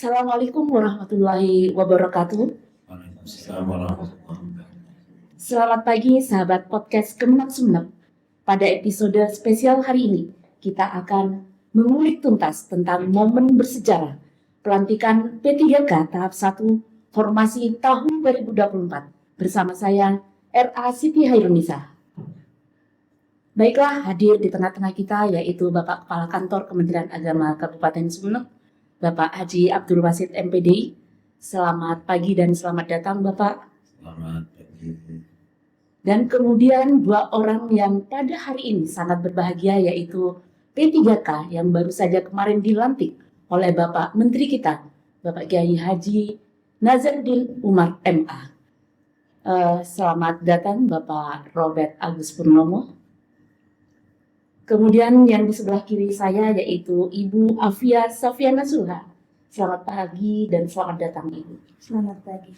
Assalamualaikum warahmatullahi wabarakatuh. Waalaikumsalam warahmatullahi wabarakatuh. Selamat pagi sahabat podcast Kemenak Sumeneb. Pada episode spesial hari ini, kita akan mengulik tuntas tentang momen bersejarah pelantikan P3K tahap 1 formasi tahun 2024 bersama saya R.A. Siti Hairunisa. Baiklah, hadir di tengah-tengah kita yaitu Bapak Kepala Kantor Kementerian Agama Kabupaten Sumeneb, Bapak Haji Abdul Wasid MPDI. Selamat pagi dan selamat datang Bapak. Selamat pagi. Dan kemudian dua orang yang pada hari ini sangat berbahagia yaitu P3K yang baru saja kemarin dilantik oleh Bapak Menteri kita, Bapak Kiai Haji Nazaruddin Umar MA. Selamat datang Bapak Robert Agus Purnomo. Kemudian yang di sebelah kiri saya yaitu Ibu Afia Safiana Suha. Selamat pagi dan selamat datang Ibu. Selamat pagi.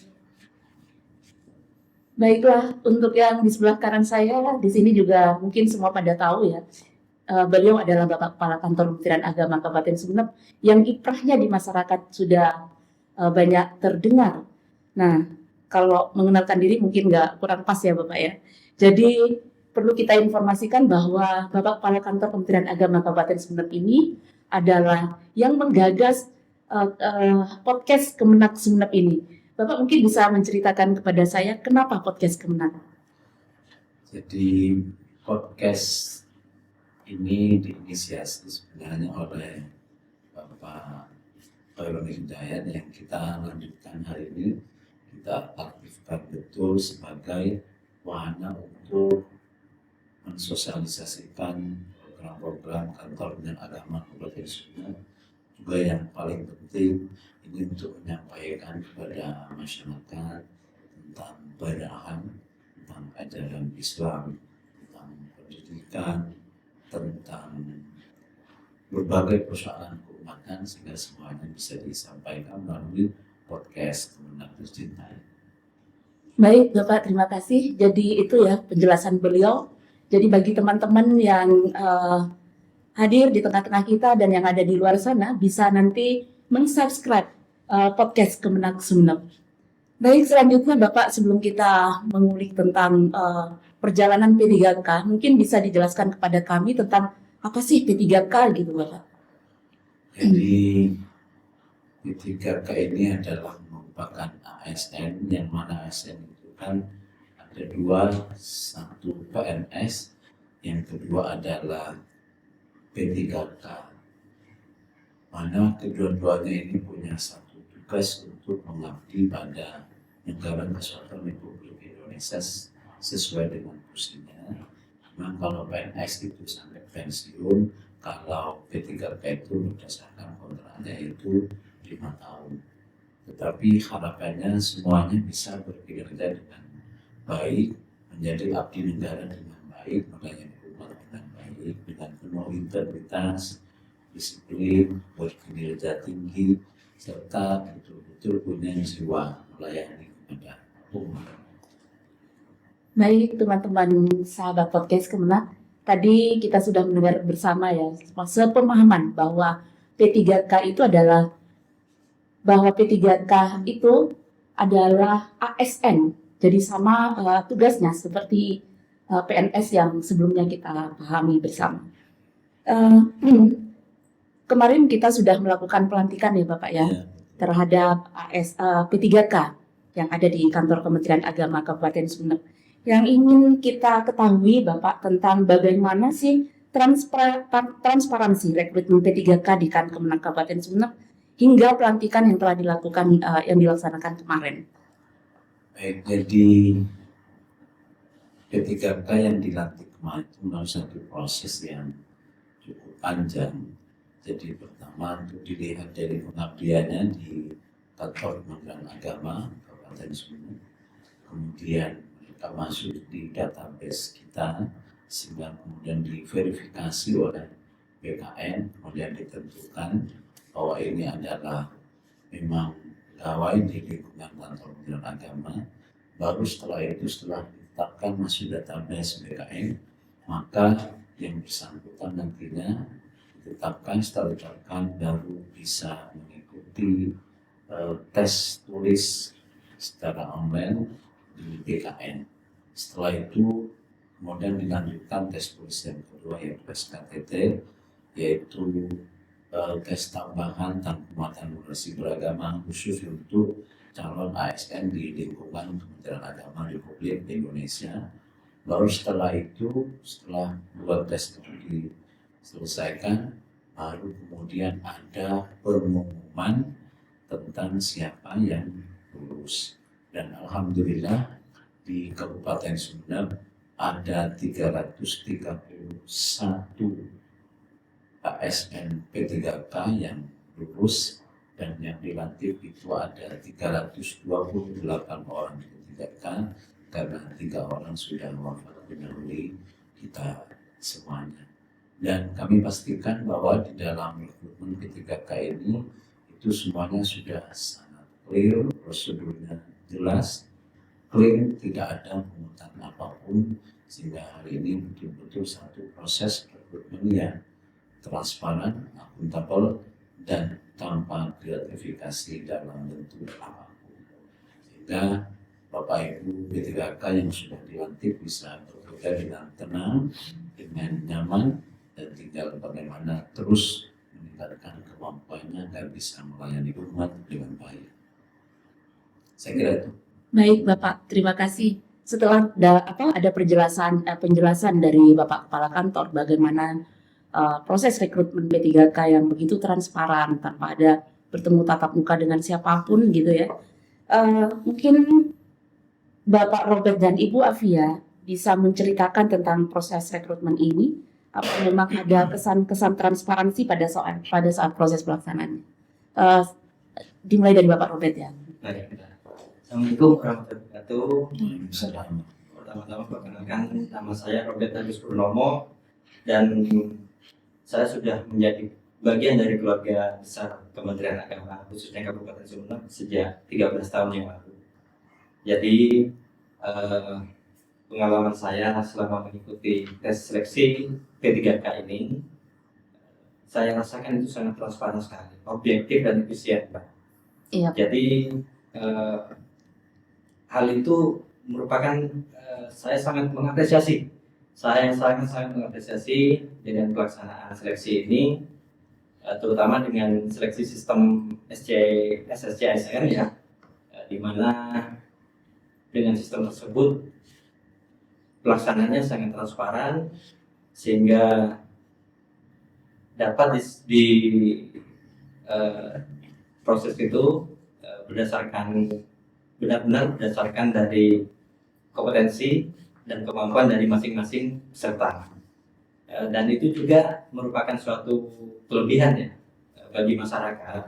Baiklah, untuk yang di sebelah kanan saya, di sini juga mungkin semua pada tahu ya, beliau adalah Bapak Kepala Kantor Kementerian Agama Kabupaten Sumeneb yang kiprahnya di masyarakat sudah banyak terdengar. Nah, kalau mengenalkan diri mungkin kurang pas ya Bapak ya. Jadi perlu kita informasikan bahwa Bapak Kepala Kantor Kementerian Agama Kabupaten Sumeneb ini adalah yang menggagas podcast Kemenak Sumeneb ini. Bapak mungkin bisa menceritakan kepada saya kenapa podcast Kemenak? Jadi podcast ini diinisiasi sebenarnya oleh Bapak Khairul Hidayat yang kita lanjutkan hari ini. Kita aktifkan betul sebagai wahana untuk mensosialisasikan program-program kantor dan agama Kabupaten Sumeneb. Juga yang paling penting ini untuk menyampaikan kepada masyarakat tentang perbedaan, tentang ajaran Islam, tentang pendidikan, tentang berbagai persoalan keumatan sehingga semuanya bisa disampaikan melalui podcast Kemenak Tercinta. Baik Bapak, terima kasih. Jadi itu ya penjelasan beliau. Jadi bagi teman-teman yang hadir di tengah-tengah kita dan yang ada di luar sana bisa nanti mensubscribe podcast Kemenak Sumeneb. Baik, selanjutnya Bapak sebelum kita mengulik tentang perjalanan P3K, mungkin bisa dijelaskan kepada kami tentang apa sih P3K gitu Bapak? Jadi P3K ini adalah merupakan ASN yang mana ASN itu kan ada dua, satu PNS, yang kedua adalah P3K, mana kedua-duanya ini punya satu tugas untuk mengabdi pada negara kesatuan Republik Indonesia sesuai dengan fungsinya. Memang kalau PNS itu sampai pensiun, kalau P3K itu berdasarkan kontraknya itu 5 tahun. Tetapi harapannya semuanya bisa bekerja dengan baik, menjadi abdi negara dengan baik, melayani umat dengan baik, dengan penuh integritas, disiplin, berkinerja tinggi, serta betul-betul punya jiwa melayani kepada umat. Baik teman-teman sahabat podcast Kemenak, tadi kita sudah mendengar bersama ya sepemahaman bahwa P3K itu adalah ASN. Jadi sama tugasnya seperti PNS yang sebelumnya kita pahami bersama. Kemarin kita sudah melakukan pelantikan ya Bapak ya, terhadap P3K yang ada di kantor Kementerian Agama Kabupaten Sumeneb. Yang ingin kita ketahui Bapak tentang bagaimana sih transparansi rekrutmen P3K di Kemenak Kabupaten Sumeneb hingga pelantikan yang telah dilakukan yang dilaksanakan kemarin. Baik, jadi P3K yang dilantik kemarin itu melalui satu proses yang cukup panjang. Jadi pertama untuk dilihat dari pengabdiannya di kantor Kementerian Agama Kabupaten Sumeneb, kemudian mereka masuk di database kita sehingga kemudian diverifikasi oleh BKN, kemudian ditentukan bahwa ini adalah memang pegawai di lingkungan kantor Kementerian Agama. Baru setelah itu, setelah ditetapkan masuk database BKN, maka yang bersangkutan nantinya ditetapkan, setelah ditetapkan baru bisa mengikuti tes tulis secara online di PKN. Setelah itu kemudian dilanjutkan tes tulis yang kedua yaitu SKTT, yaitu tes tambahan tanpa muatan moderasi beragama khusus untuk calon ASN di lingkungan Kementerian Agama Republik Indonesia. Baru setelah itu, setelah dua tes itu diselesaikan, baru kemudian ada pengumuman tentang siapa yang lulus. Dan alhamdulillah di Kabupaten Sumedang ada 331 ASN P3K yang lulus, dan yang dilantik itu ada 328 orang P3K, karena 3 orang sudah wafat mendahului kita semuanya. Dan kami pastikan bahwa di dalam rekrutmen P3K ini itu semuanya sudah sangat clear, prosedurnya jelas, clean, tidak ada pungutan apapun, sehingga hari ini betul-betul satu proses rekrutmen yang transparan, akuntabel, dan tanpa gratifikasi dalam bentuk apapun. Sehingga Bapak Ibu P3K yang sudah dilantik bisa bekerja dengan tenang, dengan nyaman, dan tinggal bagaimana terus meningkatkan kemampuannya agar bisa melayani umat dengan baik. Saya kira itu. Baik Bapak, terima kasih. Setelah ada penjelasan dari Bapak Kepala Kantor bagaimana proses rekrutmen P3K yang begitu transparan tanpa ada bertemu tatap muka dengan siapapun gitu ya. Mungkin Bapak Robert dan Ibu Afia bisa menceritakan tentang proses rekrutmen ini. Apa memang ada kesan-kesan transparansi pada saat proses pelaksanaannya? Dimulai dari Bapak Robert ya. Baik. Assalamualaikum warahmatullahi wabarakatuh. Salam. Pertama-tama perkenalkan, nama saya Robert Agus Purnomo, dan saya sudah menjadi bagian dari keluarga besar Kementerian Agama khususnya Kabupaten Sumedang sejak 13 tahun yang lalu. Jadi pengalaman saya selama mengikuti tes seleksi P3K ini, saya rasakan itu sangat transparan sekali, objektif dan efisien, Pak. Iya. Jadi hal itu merupakan saya sangat mengapresiasi. Saya sangat mengapresiasi dengan pelaksanaan seleksi ini, terutama dengan seleksi sistem SSCSN ya, di mana dengan sistem tersebut pelaksanaannya sangat transparan sehingga dapat di proses itu benar-benar berdasarkan dari kompetensi dan kemampuan dari masing-masing peserta, dan itu juga merupakan suatu kelebihan ya bagi masyarakat,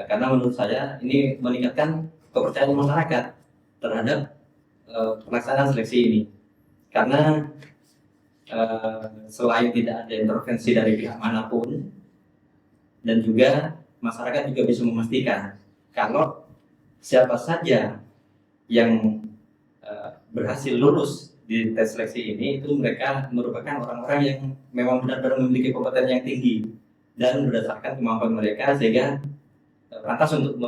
karena menurut saya ini meningkatkan kepercayaan masyarakat terhadap pelaksanaan seleksi ini, karena selain tidak ada intervensi dari pihak manapun, dan juga masyarakat juga bisa memastikan kalau siapa saja yang berhasil lulus di tes seleksi ini itu mereka merupakan orang-orang yang memang benar-benar memiliki kompetensi yang tinggi dan berdasarkan kemampuan mereka sehingga pantas untuk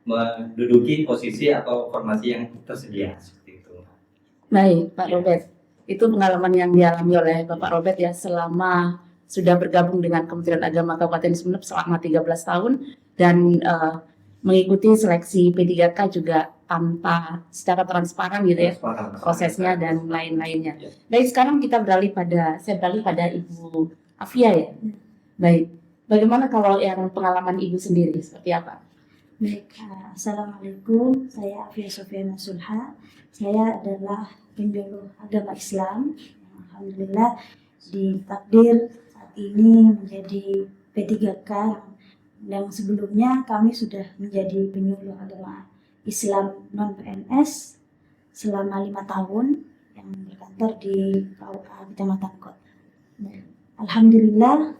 menduduki posisi atau formasi yang tersedia seperti itu. Baik, Pak Robert. Itu pengalaman yang dialami oleh Bapak Robert ya selama sudah bergabung dengan Kementerian Agama Kabupaten Sumeneb selama 13 tahun dan mengikuti seleksi P3K juga tanpa secara transparan gitu ya prosesnya dan lain-lainnya. Baik, sekarang saya beralih pada Ibu Afia ya. Baik, bagaimana kalau yang pengalaman Ibu sendiri seperti apa? Baik, Assalamualaikum. Saya Afia Sofiana Sulha. Saya adalah penyuluh agama Islam. Alhamdulillah ditakdir saat ini menjadi P3K yang sebelumnya kami sudah menjadi penyuluh agama Islam non-PNS selama 5 tahun yang berkantor di KUA Kecamatan Kota. Alhamdulillah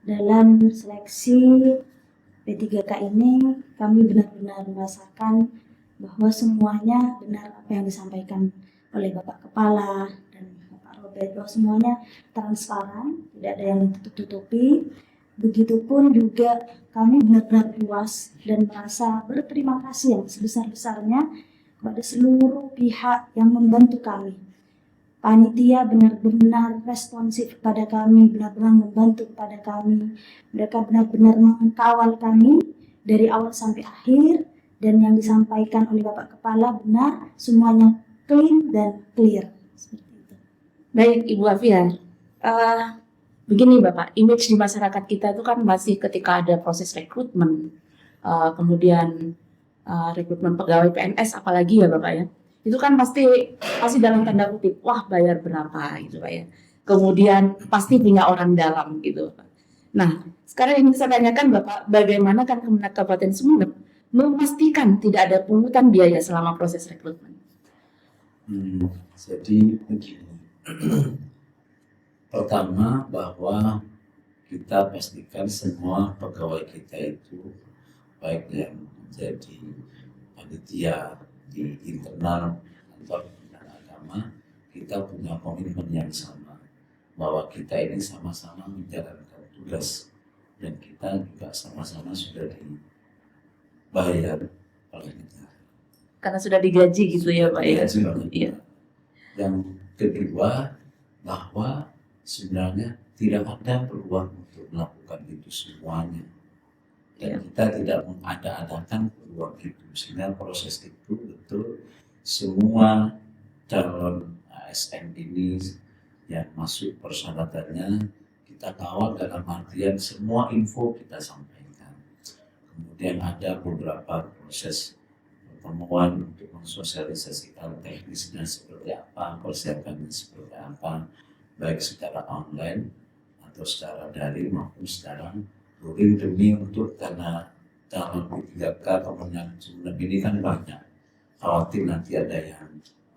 dalam seleksi P3K ini kami benar-benar merasakan bahwa semuanya benar apa yang disampaikan oleh Bapak Kepala dan Bapak Robert, bahwa semuanya transparan, tidak ada yang ditutup-tutupi, Begitupun juga kami benar-benar puas dan merasa berterima kasih yang sebesar-besarnya kepada seluruh pihak yang membantu kami. Panitia benar-benar responsif kepada kami, benar-benar membantu kepada kami. Mereka benar-benar mengawal kami dari awal sampai akhir, dan yang disampaikan oleh Bapak Kepala benar, semuanya clean dan clear. Seperti itu. Baik, Ibu Afia. Begini Bapak, image di masyarakat kita itu kan masih ketika ada proses rekrutmen, kemudian rekrutmen pegawai PNS apalagi ya Bapak ya, itu kan pasti dalam tanda kutip, wah bayar berapa gitu Pak ya. Kemudian pasti punya orang dalam gitu Pak. Nah, sekarang ingin saya tanyakan Bapak, bagaimana kan Kemenak Kabupaten Sumeneb memastikan tidak ada pungutan biaya selama proses rekrutmen? Jadi begini, pertama bahwa kita pastikan semua pegawai kita itu baik yang menjadi panitia di internal kantor Kementerian Agama, kita punya komitmen yang sama bahwa kita ini sama-sama menjalankan tugas dan kita juga sama-sama sudah dibayar oleh negara. Karena sudah digaji gitu ya Pak ya. Iya. Yang kedua, bahwa sebenarnya tidak ada peluang untuk melakukan itu semuanya, dan kita tidak mengada-adakan peluang itu, sehingga proses itu betul semua calon ASN ini yang masuk persyaratannya kita kawal dalam artian semua info kita sampaikan. Kemudian ada beberapa proses pertemuan untuk mensosialisasikan teknisnya seperti apa, persiapannya seperti apa, baik secara online atau secara daring maupun secara luring, demi untuk karena calon P3K Kemenang Sumeneb ini kan banyak, khawatir nanti ada yang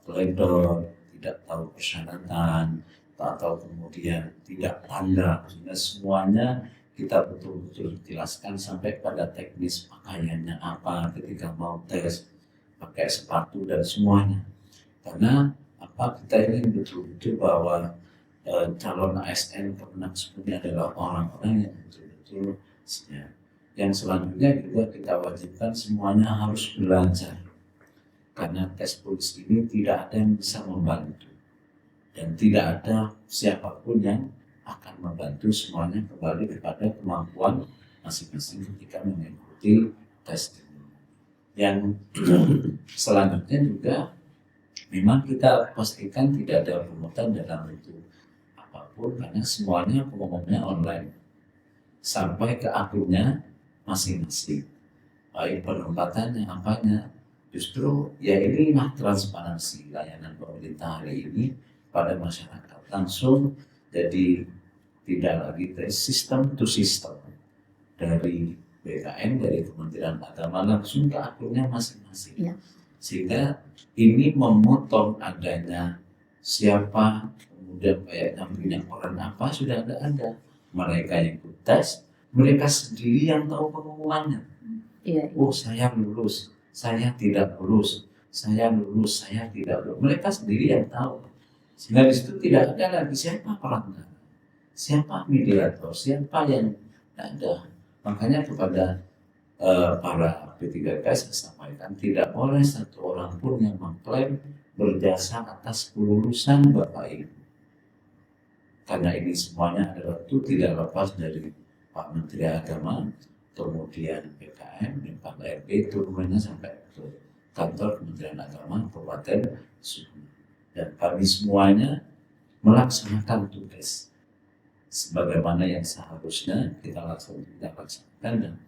teledor, tidak tahu persyaratan, atau kemudian tidak tanda, sehingga semuanya kita betul-betul jelaskan sampai pada teknis pakaiannya apa ketika mau tes, pakai sepatu dan semuanya. Karena apa, kita ingin betul-betul bahwa calon ASN Kemenang Sumeneb adalah orang-orang yang betul-betul siap. Yang selanjutnya juga kita wajibkan semuanya harus belajar, karena tes polisi ini tidak ada yang bisa membantu dan tidak ada siapapun yang akan membantu, semuanya kembali kepada kemampuan masing-masing ketika mengikuti tes ini. Yang selanjutnya juga memang kita pastikan tidak ada pungutan dalam itu apapun, karena semuanya pengumumannya online sampai ke akunnya masing-masing, baik penempatannya apanya. Justru ya inilah transparansi layanan pemerintah hari ini pada masyarakat, langsung. Jadi tidak lagi dari sistem to sistem, dari BKN, dari Kementerian Agama langsung ke akunnya masing-masing. Ya. Sehingga ini memotong adanya siapa, kemudian kayaknya punya peran apa, sudah ada. Mereka yang ikut tes, mereka sendiri yang tahu pengumumannya. Iya. Oh, saya lulus, saya tidak lulus, saya lulus, saya tidak lulus. Mereka sendiri yang tahu. Sehingga di situ tidak ada lagi siapa pelanggan, siapa mediator, siapa yang ada. Makanya kepada para P3K saya sampaikan, tidak boleh satu orang pun yang mengklaim berjasa atas kelulusan Bapak Ibu. Karena ini semuanya adalah itu tidak lepas dari Pak Menteri Agama, kemudian PKM, dan Pak RP turunannya sampai ke kantor Kementerian Agama Kabupaten Sumeneb. Dan kami semuanya melaksanakan tugas sebagaimana yang seharusnya kita laksanakan,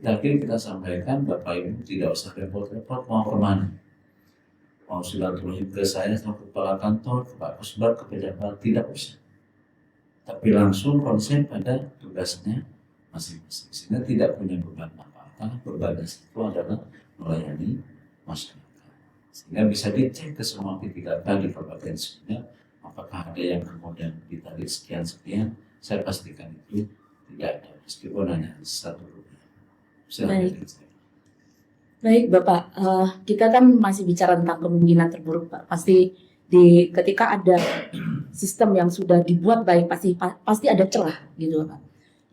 dan kita sampaikan Bapak Ibu tidak usah repot-repot mau kemana, mau silaturahim ke saya sama kepala kantor, ke Pak Kusbar, ke pejabat, tidak usah, tapi langsung konsen pada tugasnya masing-masing, sehingga tidak punya beban apa-apa. Beban itu adalah melayani masyarakat, sehingga bisa dicek ke semua P3K di Kabupaten Sumeneb apakah ada yang kemudian ditarik sekian-sekian. Saya pastikan itu tidak ada, meskipun hanya satu rupiah. Baik Bapak, kita kan masih bicara tentang kemungkinan terburuk Pak. Pasti ketika ada sistem yang sudah dibuat baik, pasti ada celah gitu Pak.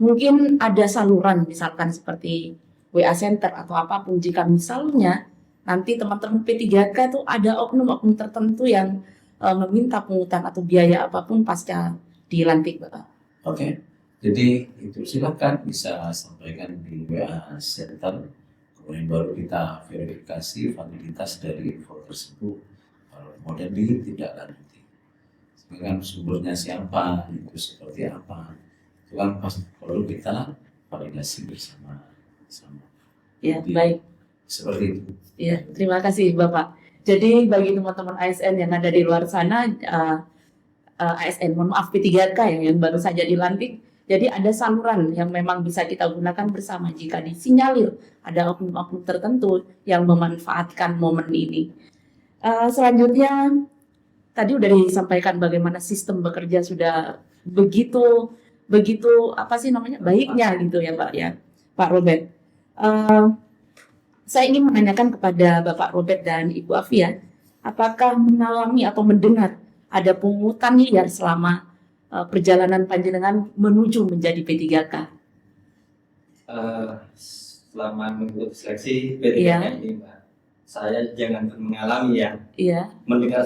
mungkin ada saluran misalkan seperti WA Center atau apapun, jika misalnya nanti teman-teman P3K itu ada oknum-oknum tertentu yang meminta pungutan atau biaya apapun pasca dilantik, Bapak. Oke, jadi itu silakan bisa sampaikan di WA Center, kemudian baru kita verifikasi validitas dari info tersebut. Kalau kemudian ditindaklanjuti, sekarang sumbernya siapa, itu seperti apa, itu kan pasti perlu kita validasi bersama. Ya, Jadi, baik. seperti itu. Ya, terima kasih Bapak. Jadi bagi teman-teman ASN yang ada di luar sana, ASN, mohon maaf P3K yang baru saja dilantik, jadi ada saluran yang memang bisa kita gunakan bersama jika disinyalir ada oknum-oknum tertentu yang memanfaatkan momen ini. Selanjutnya, tadi udah disampaikan bagaimana sistem bekerja sudah begitu apa sih namanya, baiknya gitu ya Pak ya, Pak Robert. Saya ingin menanyakan kepada Bapak Robert dan Ibu Afia, apakah mengalami atau mendengar ada pungutan liar selama perjalanan panjenengan menuju menjadi P3K? Selama mengikuti seleksi P3K ini, Mbak, saya jangan mengalami ya. Iya. Mendengar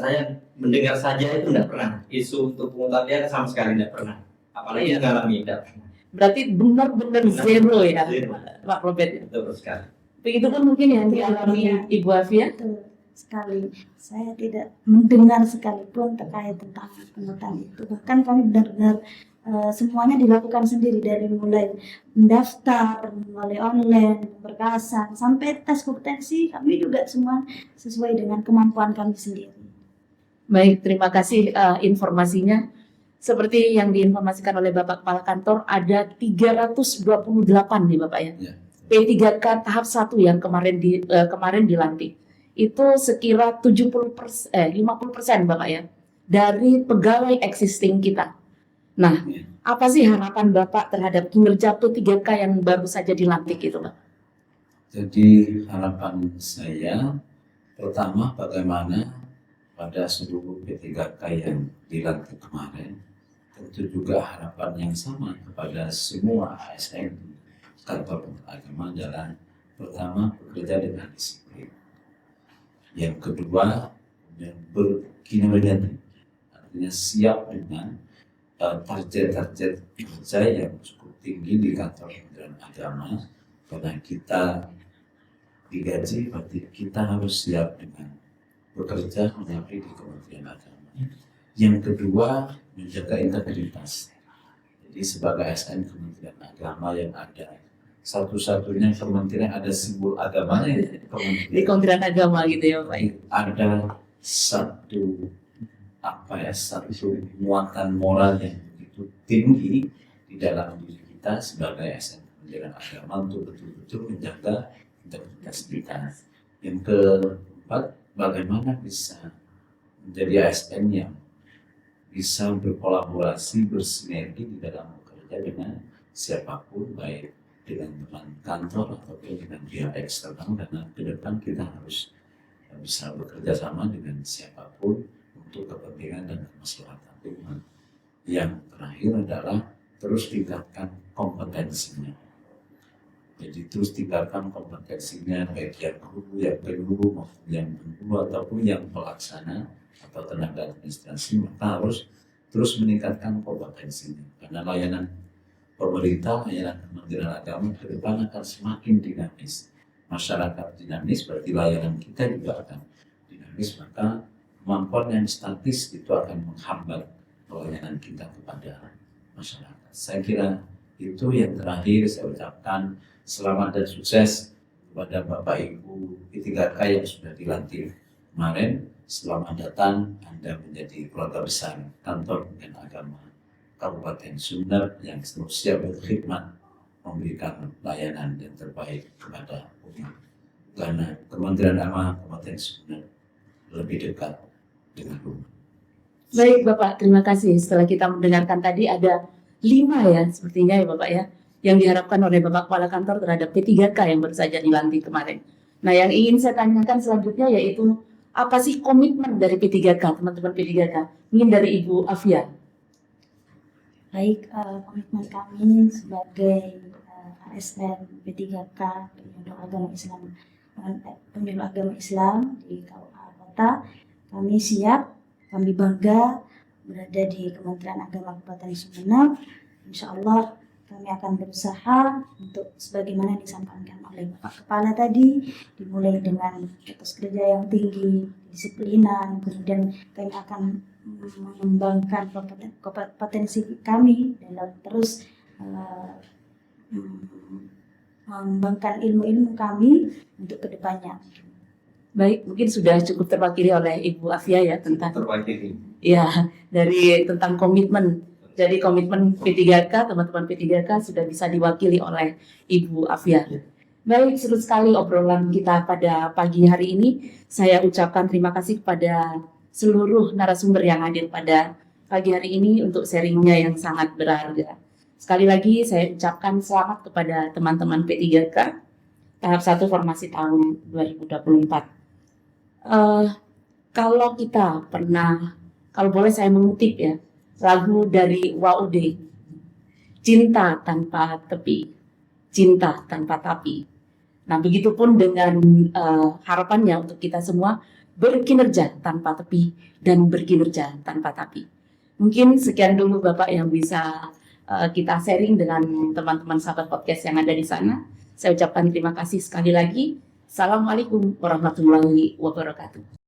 saja itu tidak pernah. Isu untuk pungutan liar sama sekali tidak pernah. Apalagi mengalami, tidak pernah. Berarti benar-benar zero ya, Zero. Pak Robert. Betul sekali. Begitu pun mungkin yang dialami Ibu Afia. Betul sekali. Saya tidak mendengar sekalipun terkait tentang pungutan itu. Bahkan kami benar-benar semuanya dilakukan sendiri, dari mulai mendaftar, mulai online, pemberkasan, sampai tes kompetensi, kami juga semua sesuai dengan kemampuan kami sendiri. Baik, terima kasih informasinya. Seperti yang diinformasikan oleh Bapak Kepala Kantor, ada 328 nih Bapak ya. Ya. P3K tahap 1 yang kemarin dilantik. Itu sekira 50% Bapak ya, dari pegawai existing kita. Nah, Ya. apa sih harapan Bapak terhadap kinerja P3K yang baru saja dilantik itu, Pak? Jadi harapan saya pertama, bagaimana pada seluruh P3K yang dilantik kemarin, tentu juga harapan yang sama kepada semua ASN kantor agama adalah pertama bekerja dengan disiplin, yang kedua berkinerja, artinya siap dengan target-target kerja yang cukup tinggi di kantor Kementerian Agama, karena kita digaji, berarti kita harus siap dengan bekerja mengabdi di Kementerian Agama. Yang kedua, menjaga integritas. Jadi sebagai ASN Kementerian Agama yang ada satu-satunya kementerian ada simbol agamanya, Di Kementerian Agama gitu ya, Pak. ada satu muatan moral yang begitu tinggi di dalam diri kita sebagai ASN Kementerian Agama untuk betul-betul menjaga integritas kita. Yang keempat, bagaimana bisa menjadi ASN yang bisa berkolaborasi, bersinergi di dalam bekerja dengan siapapun, baik dengan teman kantor ataupun dengan pihak eksternal, karena ke depan kita harus bisa bekerja sama dengan siapapun untuk kepentingan dan kemaslahatan. Yang terakhir adalah terus tingkatkan kompetensinya. Jadi terus tingkatkan kompetensinya, baik yang guru, yang pengguru, maupun yang pengguru ataupun yang pelaksana atau tenaga administrasi, maka harus terus meningkatkan kompetensinya. Karena layanan pemerintah, layanan Kementerian Agama ke depan akan semakin dinamis. Masyarakat dinamis, berarti layanan kita juga akan dinamis, maka kemampuan yang statis itu akan menghambat pelayanan kita kepada masyarakat. Saya kira itu yang terakhir. Saya ucapkan selamat dan sukses kepada Bapak Ibu P3K yang sudah dilantik kemarin. Selamat datang, Anda menjadi keluarga besar kantor Kementerian Agama Kabupaten Sumber yang terus siap berkhidmat memberikan layanan yang terbaik kepada umat. Karena Kementerian Agama Kabupaten Sumber lebih dekat dengan umat. Baik Bapak, terima kasih. Setelah kita mendengarkan tadi ada 5 ya sepertinya ya Bapak ya, yang diharapkan oleh Bapak Kepala Kantor terhadap P3K yang baru saja dilantik kemarin. Nah, yang ingin saya tanyakan selanjutnya yaitu apa sih komitmen dari P3K, teman-teman P3K? Ingin dari Ibu Afia. Baik, komitmen kami sebagai ASN P3K penyuluh agama Islam di KUA Kota, kami siap, kami bangga berada di Kementerian Agama Kabupaten Sumeneb. Insya Allah kami akan berusaha untuk sebagaimana disampaikan oleh Bapak Kepala tadi, dimulai dengan etos kerja yang tinggi, disiplinan, kemudian kami akan mengembangkan kompetensi kami dalam terus mengembangkan ilmu-ilmu kami untuk kedepannya. Baik, mungkin sudah cukup terwakili oleh Ibu Afia ya tentang Terwakili. ya dari tentang komitmen. Jadi komitmen P3K, teman-teman P3K sudah bisa diwakili oleh Ibu Afia. Baik, seru sekali obrolan kita pada pagi hari ini. Saya ucapkan terima kasih kepada seluruh narasumber yang hadir pada pagi hari ini untuk sharingnya yang sangat berharga. Sekali lagi saya ucapkan selamat kepada teman-teman P3K tahap 1 formasi tahun 2024. Kalau kita pernah, kalau boleh saya mengutip ya, lagu dari WAUD, cinta tanpa tepi, cinta tanpa tapi. Nah, begitupun dengan harapannya untuk kita semua berkinerja tanpa tepi dan berkinerja tanpa tapi. Mungkin sekian dulu Bapak yang bisa kita sharing dengan teman-teman sahabat podcast yang ada di sana. Saya ucapkan terima kasih sekali lagi. Assalamualaikum warahmatullahi wabarakatuh.